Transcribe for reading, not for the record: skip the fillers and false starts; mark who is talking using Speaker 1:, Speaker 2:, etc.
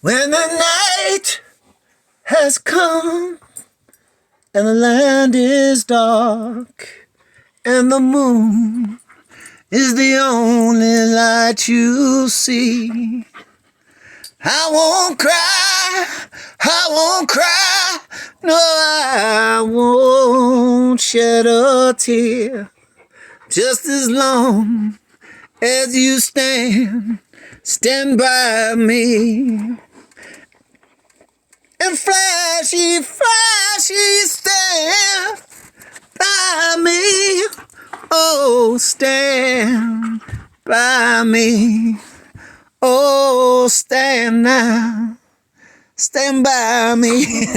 Speaker 1: When the night has come and the land is dark and the moon is the only light you see, I won't cry, I won't cry, no, I won't shed a tear, just as long as you stand by me. And flashy, flashy, stand by me. Oh, stand by me. Oh, stand now. Stand by me.